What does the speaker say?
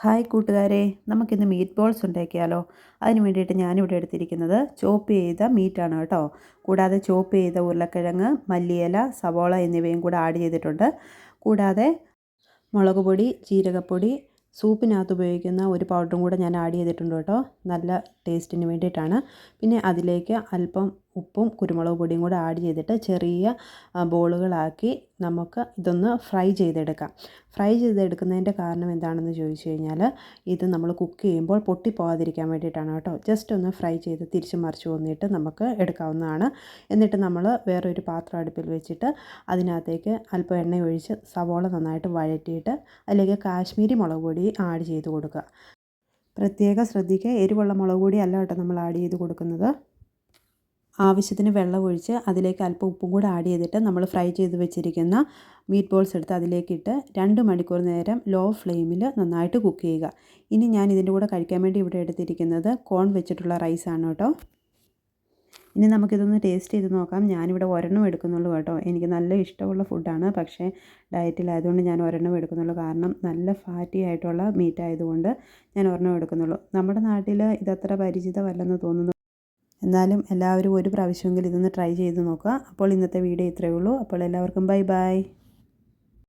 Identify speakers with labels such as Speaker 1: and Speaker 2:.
Speaker 1: Hi കൂട്ടുകാരെ, നമുക്കിന്ന് meet balls ഉണ്ടാക്കിയാലോ? അതിന് വേണ്ടിയിട്ട് ഞാനിവിടെ എടുത്തിരിക്കുന്നത് ചോപ്പ് ചെയ്ത മീറ്റാണ് കേട്ടോ. കൂടാതെ ചോപ്പ് ചെയ്ത ഉരുളക്കിഴങ്ങ്, മല്ലിയില, സവോള എന്നിവയും കൂടെ ആഡ് ചെയ്തിട്ടുണ്ട്. കൂടാതെ മുളക് പൊടി, ജീരകപ്പൊടി, സൂപ്പിനകത്ത് ഉപയോഗിക്കുന്ന ഒരു പൗഡറും കൂടെ ഞാൻ ആഡ് ചെയ്തിട്ടുണ്ട് കേട്ടോ, നല്ല ടേസ്റ്റിന് വേണ്ടിയിട്ടാണ്. പിന്നെ അതിലേക്ക് അല്പം ഉപ്പും കുരുമുളക് പൊടിയും കൂടെ ആഡ് ചെയ്തിട്ട് ചെറിയ ബോളുകളാക്കി നമുക്ക് ഇതൊന്ന് ഫ്രൈ ചെയ്തെടുക്കാം. ഫ്രൈ ചെയ്തെടുക്കുന്നതിൻ്റെ കാരണം എന്താണെന്ന് ചോദിച്ചു കഴിഞ്ഞാൽ, ഇത് നമ്മൾ കുക്ക് ചെയ്യുമ്പോൾ പൊട്ടിപ്പോകാതിരിക്കാൻ വേണ്ടിയിട്ടാണ് കേട്ടോ. ജസ്റ്റ് ഒന്ന് ഫ്രൈ ചെയ്ത് തിരിച്ച് മറിച്ച് വന്നിട്ട് നമുക്ക് എടുക്കാവുന്നതാണ്. എന്നിട്ട് നമ്മൾ വേറൊരു പാത്രം അടുപ്പിൽ വെച്ചിട്ട് അതിനകത്തേക്ക് അല്പം എണ്ണ ഒഴിച്ച് സവോള നന്നായിട്ട് വഴറ്റിയിട്ട് അതിലേക്ക് കാശ്മീരി മുളക് പൊടി ആഡ് ചെയ്ത് കൊടുക്കുക. പ്രത്യേകം ശ്രദ്ധിക്കുക, എരിവുള്ള മുളക് പൊടി അല്ല കേട്ടോ നമ്മൾ ആഡ് ചെയ്ത് കൊടുക്കുന്നത്. ആവശ്യത്തിന് വെള്ളം ഒഴിച്ച് അതിലേക്ക് അല്പം ഉപ്പും കൂടെ ആഡ് ചെയ്തിട്ട് നമ്മൾ ഫ്രൈ ചെയ്ത് വെച്ചിരിക്കുന്ന മീറ്റ് ബോൾസ് എടുത്ത് അതിലേക്കിട്ട് 2 മണിക്കൂർ നേരം ലോ ഫ്ലെയിമിൽ നന്നായിട്ട് കുക്ക് ചെയ്യുക. ഇനി ഞാൻ ഇതിൻ്റെ കൂടെ കഴിക്കാൻ വേണ്ടി ഇവിടെ എടുത്തിരിക്കുന്നത് കോൺ വെച്ചിട്ടുള്ള റൈസാണ് കേട്ടോ. ഇനി നമുക്കിതൊന്ന് ടേസ്റ്റ് ചെയ്ത് നോക്കാം. ഞാനിവിടെ ഒരെണ്ണം എടുക്കുന്നുള്ളൂ കേട്ടോ. എനിക്ക് നല്ല ഇഷ്ടമുള്ള ഫുഡാണ്, പക്ഷേ ഡയറ്റിലായതുകൊണ്ട് ഞാൻ ഒരെണ്ണം എടുക്കുന്നുള്ളൂ. കാരണം നല്ല ഫാറ്റി ആയിട്ടുള്ള മീറ്റ് ആയതുകൊണ്ട് ഞാൻ ഒരെണ്ണം എടുക്കുന്നുള്ളൂ. നമ്മുടെ നാട്ടിൽ ഇതത്ര പരിചിതമല്ലെന്ന് തോന്നുന്നു. എന്നാലും എല്ലാവരും ഒരു പ്രാവശ്യമെങ്കിലും ഇതൊന്ന് ട്രൈ ചെയ്ത് നോക്കുക. അപ്പോൾ ഇന്നത്തെ വീഡിയോ ഇത്രയേ ഉള്ളൂ. അപ്പോൾ എല്ലാവർക്കും ബൈ ബൈ.